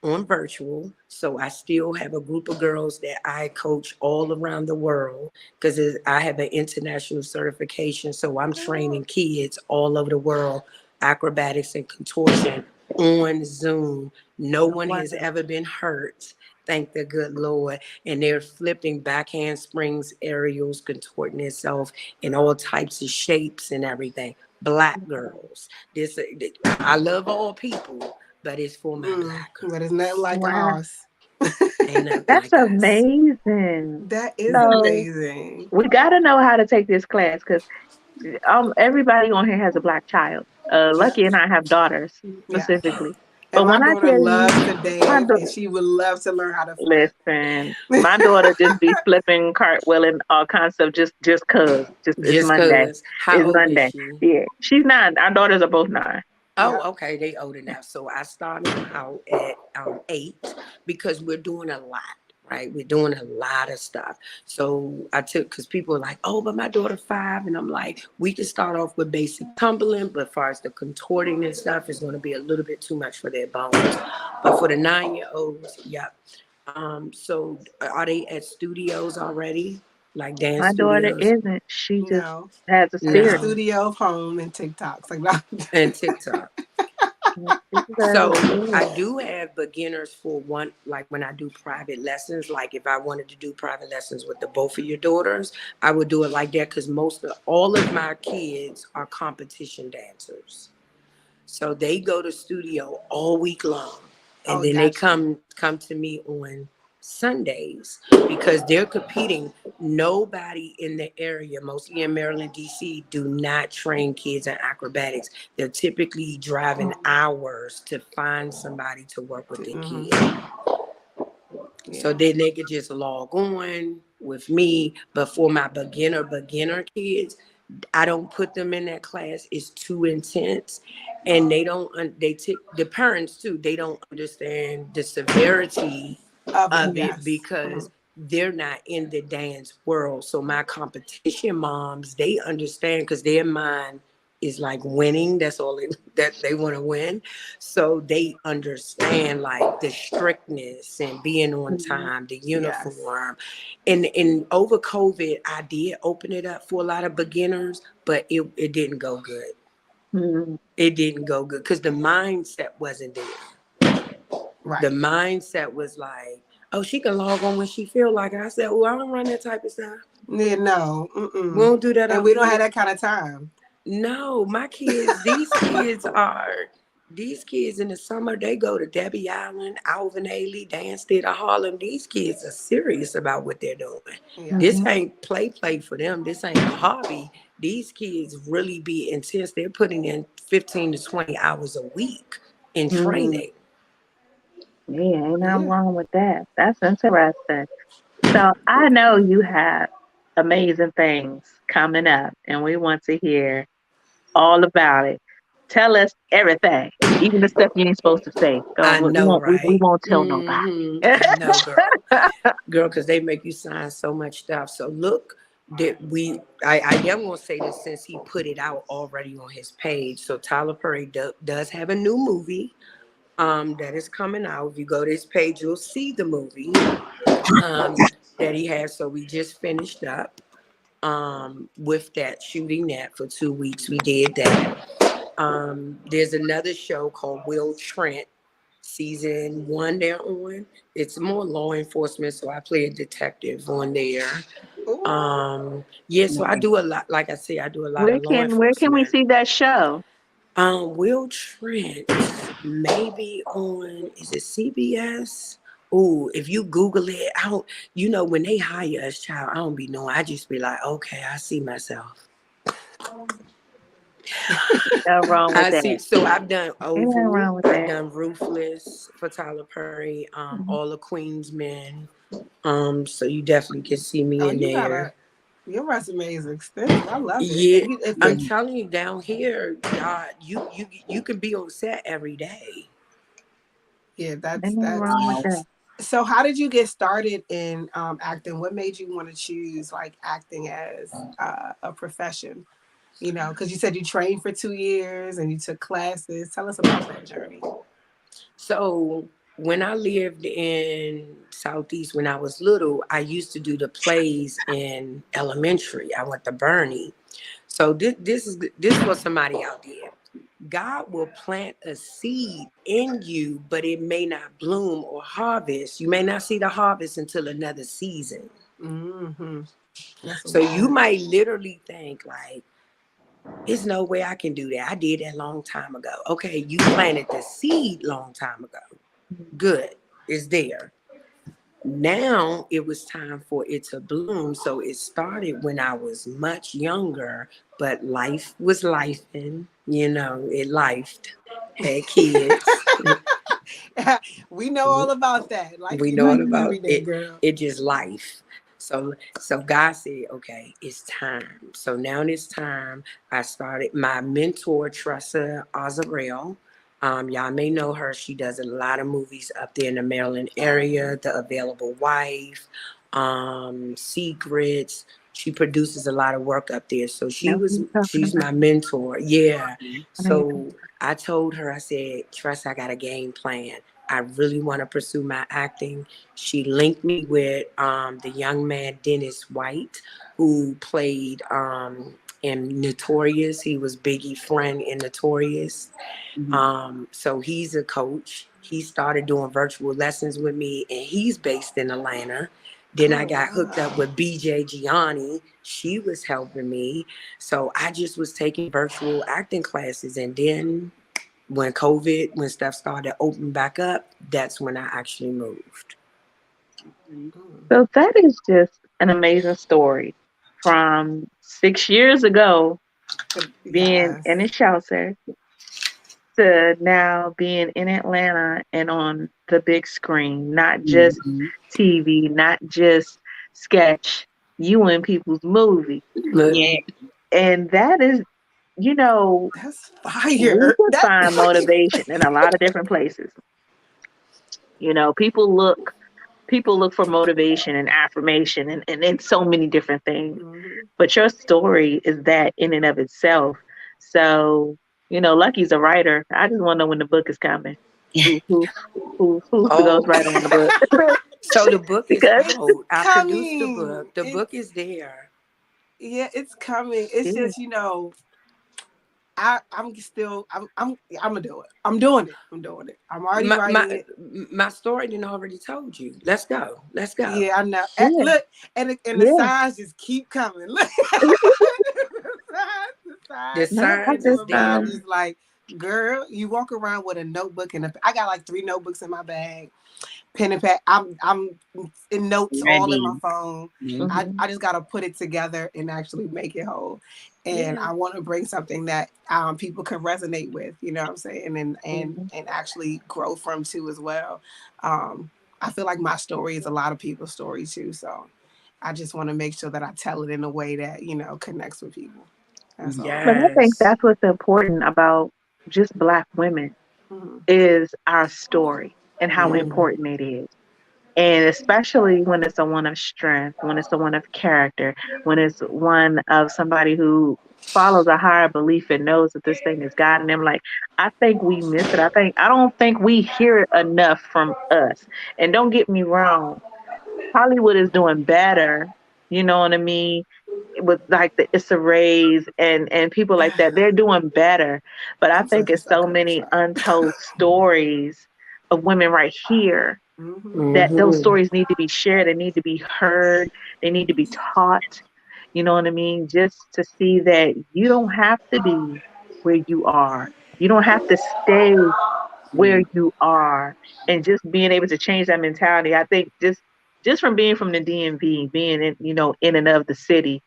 on virtual. So I still have a group of girls that I coach all around the world because I have an international certification. So I'm training kids all over the world, acrobatics and contortion on Zoom. No one has ever been hurt. Thank the good Lord. And they're flipping backhand springs, aerials, contorting itself in all types of shapes and everything. Black girls. I love all people, but it's for my Black girls. But it's not like ours. That's like amazing. That is amazing. We got to know how to take this class because everybody on here has a Black child. Lucky and I have daughters specifically. But when I tell loves to dance, and she would love to learn how to flip. Listen, my daughter just be flipping, cartwheeling, all kinds of just cause. It's Monday. How it's Monday. Yeah, she's 9. Our daughters are both 9. Oh, okay. They older now. So I started out at 8 because we're doing a lot right? We're doing a lot of stuff. So I took, because people are like, oh, but my daughter 5. And I'm like, we can start off with basic tumbling, but as far as the contorting and stuff, is going to be a little bit too much for their bones. But for the 9-year-olds, yep. So are they at studios already? Like dance My daughter studios? isn't. She just No, has a at the spirit. studio, home, and TikToks. Like, no. And TikTok. She just has So a spirit. I do have beginners for one, like when I do private lessons, like if I wanted to do private lessons with the both of your daughters, I would do it like that, because all of my kids are competition dancers. So they go to studio all week long, and then they come to me on Sundays, because they're competing. Nobody in the area, mostly in Maryland, DC, do not train kids in acrobatics. They're typically driving hours to find somebody to work with their kids. So then they could just log on with me. But for my beginner kids, I don't put them in that class. It's too intense. And the parents too, they don't understand the severity of it, because they're not in the dance world. So my competition moms, they understand, because their mind is like winning. That's all that they want to win. So they understand like the strictness and being on time, the uniform. And over COVID, I did open it up for a lot of beginners, but it didn't go good. It didn't go good because the mindset wasn't there. Right. The mindset was like, oh, she can log on when she feel like it. I said, well, I don't run that type of stuff. Yeah, no. We don't do that. And we don't have that kind of time. No, my kids, these kids in the summer, they go to Debbie Allen, Alvin Ailey, Dance Theater Harlem. These kids are serious about what they're doing. Yeah. This ain't play for them. This ain't a hobby. These kids really be intense. They're putting in 15 to 20 hours a week in training. Yeah, ain't nothing wrong with that. That's interesting. So I know you have amazing things coming up, and we want to hear all about it. Tell us everything, even the stuff you ain't supposed to say. I know, right? We won't tell nobody. I know, girl, because they make you sign so much stuff. So look, that I am gonna say this since he put it out already on his page. So Tyler Perry does have a new movie that is coming out. If you go to his page, you'll see the movie that he has. So we just finished up with that, shooting that for 2 weeks. We did that. There's another show called Will Trent, season 1 they're on. It's more law enforcement, so I play a detective on there. So I do a lot. Like I say, I do a lot of law enforcement. Where can we see that show? Will Trent, maybe on, is it CBS? Oh, if you Google it, when they hire us, child, I don't be knowing. I just be like, okay, I see myself. No wrong with that. So I've done Oval, I've done Ruthless for Tyler Perry, all the Queen's Men. So you definitely can see me in there. Your resume is extensive. I love it. Yeah, I'm telling you, down here, God, you can be on set every day. Yeah, that's wrong with that. So how did you get started in acting? What made you want to choose like acting as a profession? Because you said you trained for 2 years and you took classes. Tell us about that journey. So when I lived in Southeast, when I was little, I used to do the plays in elementary. I went to Bernie. So this was somebody out there. God will plant a seed in you, but it may not bloom or harvest. You may not see the harvest until another season. Mm-hmm. So you might literally think like, there's no way I can do that. I did that a long time ago. Okay, you planted the seed long time ago. Good, it's there. Now it was time for it to bloom. So it started when I was much younger, but life was lifing, it lifed, had kids. We know all about that. We know all about it, girl. It just life. So God said, okay, it's time. So now it's time. I started my mentor, Tressa Azarel. Y'all may know her. She does a lot of movies up there in the Maryland area. The Available Wife, Secrets. She produces a lot of work up there. So Know who you're talking she's my about. mentor. Yeah. Amazing. So I told her, I said, Trust, I got a game plan. I really want to pursue my acting. She linked me with the young man Dennis White, who played in Notorious. He was Biggie's friend in Notorious. So he's a coach. He started doing virtual lessons with me, and he's based in Atlanta. Then I got hooked up with BJ Gianni. She was helping me. So I just was taking virtual acting classes. And then when stuff started opening back up, that's when I actually moved. So that is just an amazing story from 6 years ago, being Yes. in a shelter, to now being in Atlanta and on the big screen, not just TV, not just sketch, you in people's movie. Yeah. And that is, you know, That's we fire. can That find motivation in a lot of different places. You know, people look for motivation and affirmation and in so many different things. But your story is that in and of itself. So, you know, Lucky's a writer. I just want to know when the book is coming. Who's the ghostwriter on the book? So the book is Because out. I produced the coming. book. The book is there. Yeah, it's coming. It's Yeah. just, I'm gonna do it. I'm doing it. I'm already writing it. My story didn't already told you. Let's go. Yeah, I know. Yeah. Look, and the Yeah. signs just keep coming. Look. The No, I signs just is there. I'm just like, girl, you walk around with a notebook I got like 3 notebooks in my bag, pen and pad. I'm in notes all in my phone. I just gotta put it together and actually make it whole. And I want to bring something that people can resonate with, you know what I'm saying, and actually grow from too as well. I feel like my story is a lot of people's story too. So I just want to make sure that I tell it in a way that, connects with people. That's all. But I think Yes. that's what's important about just Black women is our story and how important it is. And especially when it's a one of strength, when it's a one of character, when it's one of somebody who follows a higher belief and knows that this thing is God in them. Like, I think we miss it. I don't think we hear it enough from us. And don't get me wrong, Hollywood is doing better. You know what I mean? With like the Issa Raes and people like that, they're doing better. But I think it's so many untold stories of women right here that those stories need to be shared. They need to be heard. They need to be taught. You know what I mean? Just to see that you don't have to be where you are. You don't have to stay where you are. And just being able to change that mentality. I think just from being from the DMV, being in, in and of the city,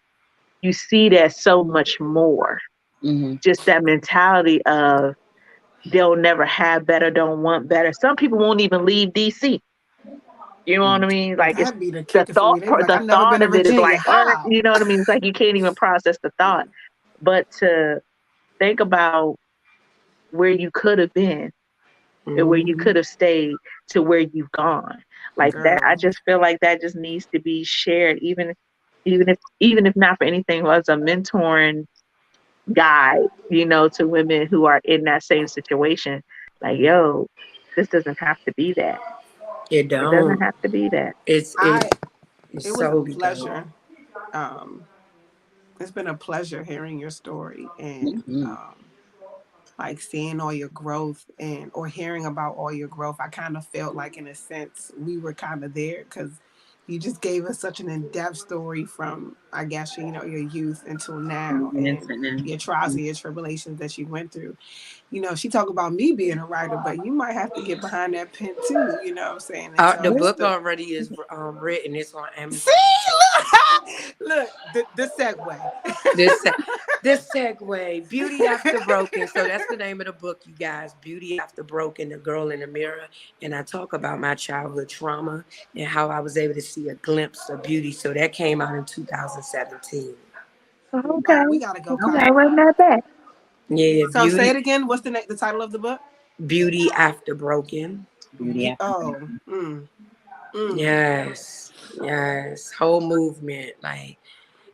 you see that so much more. Just that mentality of they'll never have better, don't want better. Some people won't even leave DC. You know what I mean? Like, it's That'd be the the kicker for me. They be like, the I've never thought been to of it is Virginia. like, How? you know what I mean? It's like you can't even process the thought. But to think about where you could have been and where you could have stayed to where you've gone, like that, I just feel like that just needs to be shared, even if not for anything, as a mentoring guide, to women who are in that same situation. Like, yo, this doesn't have to be that. It It doesn't don't. have to be that. It's It was so a pleasure. It's been a pleasure hearing your story and like seeing all your growth or hearing about all your growth. I kind of felt like, in a sense, we were kind of there because you just gave us such an in-depth story from, I guess, your youth until now, and your trials and your tribulations that you went through. She talked about me being a writer, but you might have to get behind that pen too. You know what I'm saying? the book already is written. It's on Amazon. See, look, the segue. This segue, Beauty After Broken. So that's the name of the book, you guys. Beauty After Broken, The Girl in the Mirror. And I talk about my childhood trauma and how I was able to see a glimpse of beauty. So that came out in 2017. Okay. We gotta go. I gotta run that back. Yeah, So beauty. say it again. What's the title of the book? Beauty After Broken. Yeah. Oh. Yes, yes. Whole movement, like,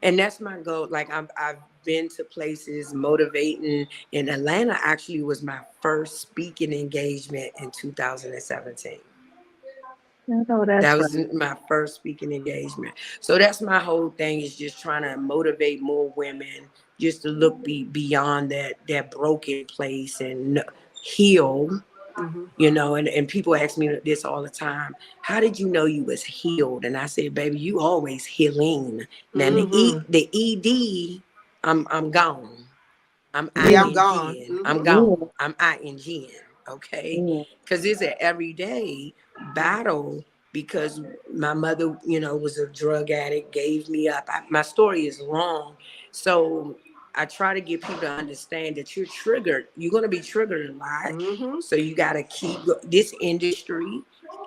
and that's my goal. Like I've been to places motivating. In Atlanta, actually, was my first speaking engagement in 2017. No, that's That right. was my first speaking engagement. So that's my whole thing, is just trying to motivate more women just to look beyond that broken place and heal. You know, and people ask me this all the time. How did you know you was healed? And I said, baby, you always healing. Now the ED, I'm gone. I'm Yeah, I'm ing. gone. I'm Yeah. gone. I'm ing. Okay, Yeah. because it's an everyday battle. Because my mother, you know, was a drug addict, gave me up. My story is long, so I try to get people to understand that you're triggered. You're gonna be triggered a lot, so you gotta keep this industry.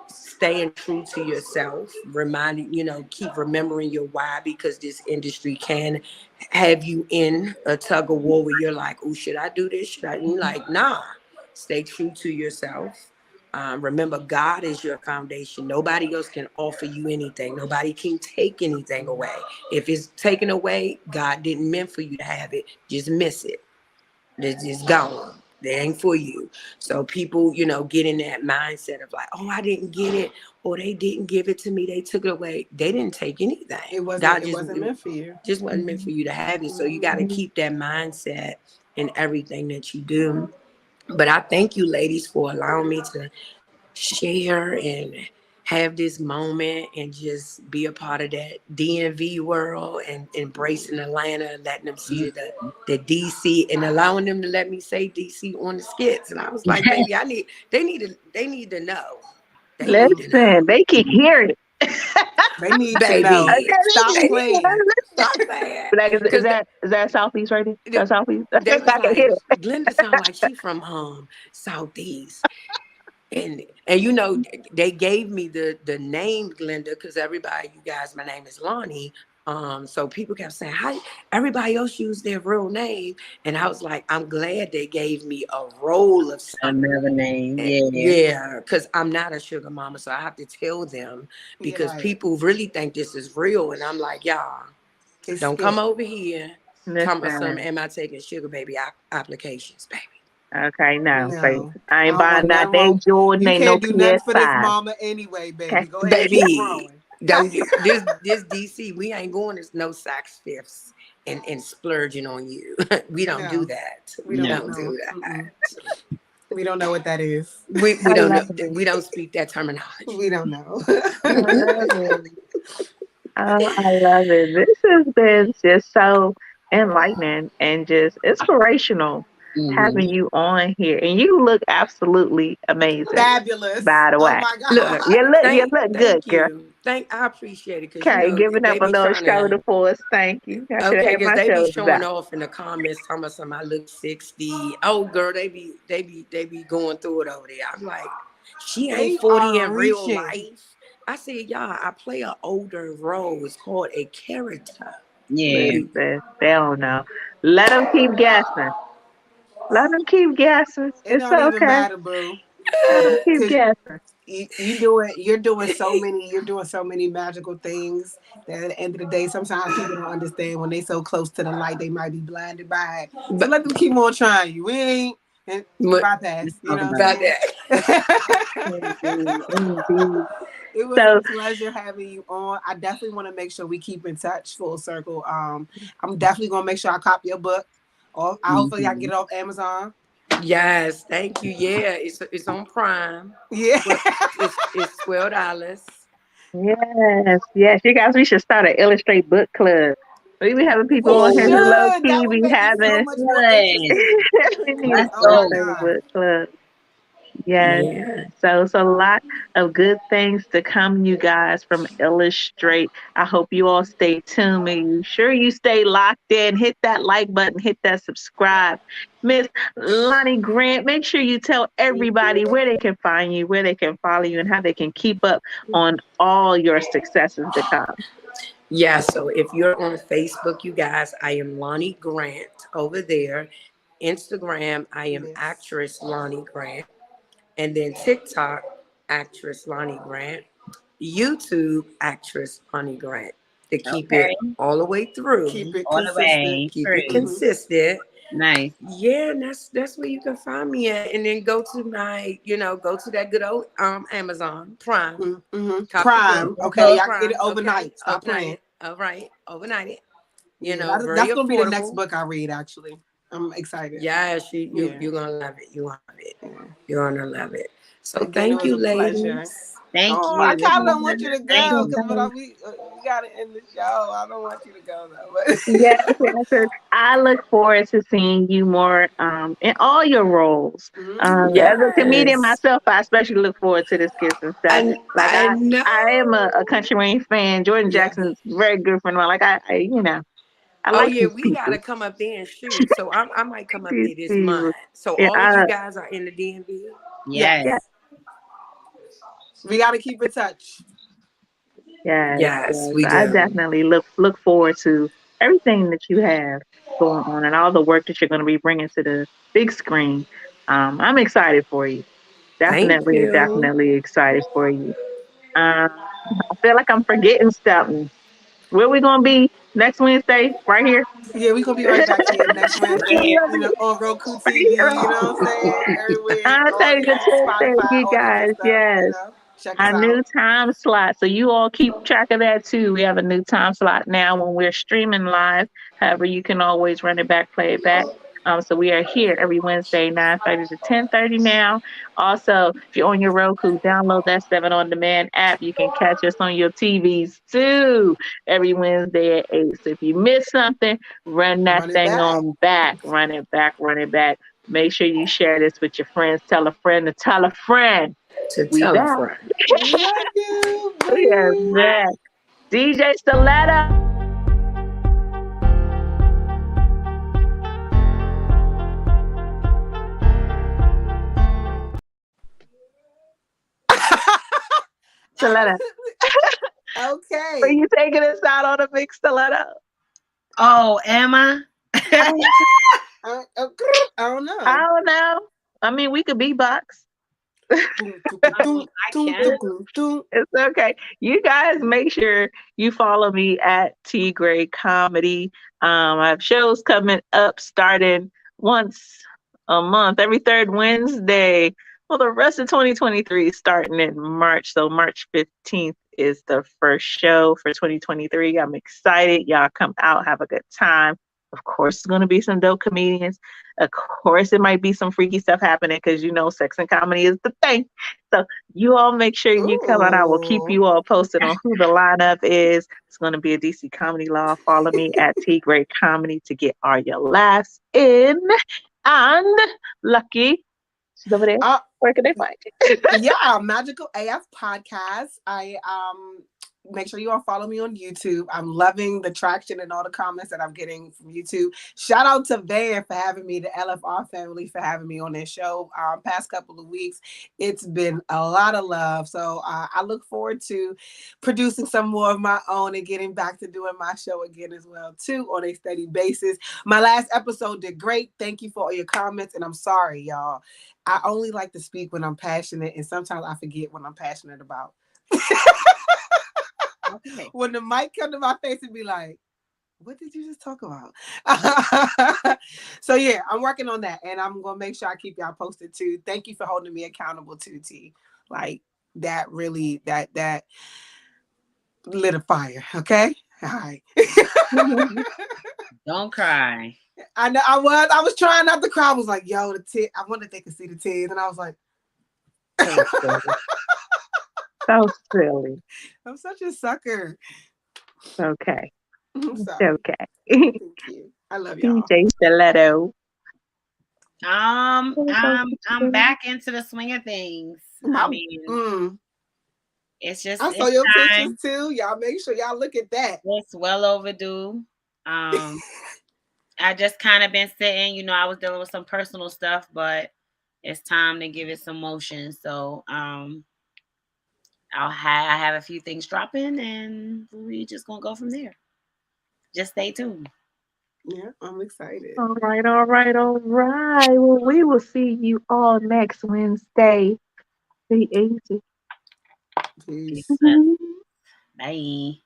Staying true to yourself, reminding, you know, keep remembering your why, because this industry can have you in a tug of war where you're like, oh, should I do this? Should I? And you're like, nah, stay true to yourself. Remember, God is your foundation. Nobody else can offer you anything. Nobody can take anything away. If it's taken away, God didn't meant for you to have it. Just miss it. It's gone. They ain't for you. So people, you know, get in that mindset of like, oh, I didn't get it, or they didn't give it to me. They took it away. They didn't take anything. It wasn't. God It wasn't meant for you. just wasn't meant for you to have it. So you got to keep that mindset in everything that you do. But I thank you, ladies, for allowing me to share and have this moment and just be a part of that DMV world and embracing Atlanta, letting them see the DC, and allowing them to let me say DC on the skits. And I was like, baby, they need to know. They need to know. Listen, they can hear it. They need to Baby. know. Okay, Stop playing. Stop saying. Like, is that Southeast radio? That's Southeast. They was I can hear like, it. Glenda sound like she from Southeast. And you know, they gave me the name Glenda because everybody, you guys, my name is Lonnie. So people kept saying, "Hi." Everybody else used their real name, and I was like, I'm glad they gave me a role of something. Another name, Yeah, because I'm not a sugar mama, so I have to tell them, because people really think this is real, and I'm like, y'all, don't come over here. Come with some, am I taking sugar baby applications, baby? Okay, no. No. I ain't buying that. They Jordan, You ain't can't no do nothing for this PS5. mama anyway, baby. Okay. Go ahead, Baby, keep growing. this DC, we ain't going to no Saks Fifths and splurging on you. We don't do that. We don't do that. We don't know what that is. We don't know. We don't speak that terminology. We don't know. I love it. This has been just so enlightening and just inspirational having you on here. And you look absolutely amazing. Fabulous. By the way. Oh my God. Look, you look good, girl. I appreciate it. Okay, giving up a little shoulder for us. Thank you. Okay, because they be showing off in the comments, talking about some I look 60. Oh, girl, they be going through it over there. I'm like, she ain't 40 in real life. I said, y'all, I play an older role. It's called a character. Yeah. Listen, they don't know. Let them keep guessing. Let them keep guessing. It don't even matter, boo. Let them keep guessing. You're doing so many magical things that at the end of the day, sometimes people don't understand when they so close to the light, they might be blinded by it. So let them keep on trying you. We ain't and bypass. You know what I'm saying? It was a pleasure having you on. I definitely want to make sure we keep in touch full circle. I'm definitely gonna make sure I copy your book. Hopefully I can get it off Amazon. Yes, thank you. Yeah, it's on Prime. Yeah, it's $12. Yes. You guys, we should start an Illastr8 book club. We be having people on here who low key be having. We need an Illastr8 book club. Yes. Yeah. So it's a lot of good things to come, you guys, from Illastr8. I hope you all stay tuned. Make sure you stay locked in. Hit that like button. Hit that subscribe. Miss Lonnie Grant, make sure you tell everybody where they can find you, where they can follow you, and how they can keep up on all your successes to come. Yeah, so if you're on Facebook, you guys, I am Lonnie Grant over there. Instagram, I am actress Lonnie Grant. And then TikTok, actress Lonnie Grant. YouTube, actress Lonnie Grant. To keep it all the way through. Keep it All the consistent. way Keep through. it consistent. Nice. Yeah, and that's where you can find me at. And then go to go to that good old Amazon Prime. Prime. Okay, y'all can get it overnight. Okay. Stop playing. All right, overnight it. That's gonna be the next book I read. Actually, I'm excited. Yes, you're gonna love it. You love it. You're gonna love it. So Again, thank you, ladies. Pleasure. Thank you. I kind of don't want you to go Thank because we got to end the show. I don't want you to go though. But Yes, I look forward to seeing you more in all your roles. As a comedian myself, I especially look forward to the skits and stuff. I know. I am a Country Wayne fan. Jordan Jackson's a very good friend of mine. I like we people. gotta come up there and shoot. So I might come up there this month. So all of you guys are in the DMV. Yes. We got to keep in touch. Yes, we do. I definitely look forward to everything that you have going on and all the work that you're going to be bringing to the big screen. I'm excited for you. Definitely excited for you. I feel like I'm forgetting something. Where we going to be next Wednesday? Right here? Yeah, we're going to be right back here next Wednesday, on Roku TV, you know what I'm saying? Everywhere. I'll tell you the truth, Spotify, you guys, yes. Check us Our new time slot. So you all keep track of that too. We have a new time slot now when we're streaming live. However, you can always run it back, play it back. So we are here every Wednesday, 9:30 to 10:30 now. Also, if you're on your Roku, download that 7 On Demand app. You can catch us on your TVs too every Wednesday at 8. So if you miss something, run that thing on back. Run it back. Make sure you share this with your friends. Tell a friend to tell a friend. We back. We are back. DJ Stiletto. Stiletto. Okay. Are you taking us out on a big stiletto? Oh, am I? I don't know. I mean, we could beatbox. It's okay. You guys make sure you follow me at T Gray Comedy. I have shows coming up starting once a month, every third Wednesday. Well, the rest of 2023 is starting in March. So March 15th is the first show for 2023. I'm excited. Y'all come out, have a good time. Of course, it's going to be some dope comedians. Of course, it might be some freaky stuff happening because, sex and comedy is the thing. So you all make sure you come out. I will keep you all posted on who the lineup is. It's going to be a DC Comedy Law. Follow me at T Gray Comedy to get all your laughs in. And Lucky, she's over there. Where can they find you? Magical AF Podcast. I make sure you all follow me on YouTube. I'm loving the traction and all the comments that I'm getting from YouTube. Shout out to Van for having me, the LFR family for having me on their show. Past couple of weeks, it's been a lot of love. So I look forward to producing some more of my own and getting back to doing my show again as well too on a steady basis. My last episode did great. Thank you for all your comments, and I'm sorry, y'all. I only like to speak when I'm passionate, and sometimes I forget what I'm passionate about. Okay. When the mic come to my face and be like, what did you just talk about? So yeah, I'm working on that, and I'm gonna make sure I keep y'all posted too. Thank you for holding me accountable too, T. Like that really that lit a fire. Okay, all right. Don't cry. I know I was trying not to cry. I was like, yo, the tears. I wonder if they could see the tears, and I was like, so silly. I'm such a sucker. Okay. It's okay. Thank you. I love y'all. DJ Stiletto. I'm back into the swing of things. I mean, it's just I saw your pictures too. Y'all make sure y'all look at that. It's well overdue. I just kind of been sitting, I was dealing with some personal stuff, but it's time to give it some motion. So I have a few things dropping, and we just gonna go from there. Just stay tuned. Yeah, I'm excited. All right. Well, we will see you all next Wednesday. Be easy. Peace. Bye. Bye.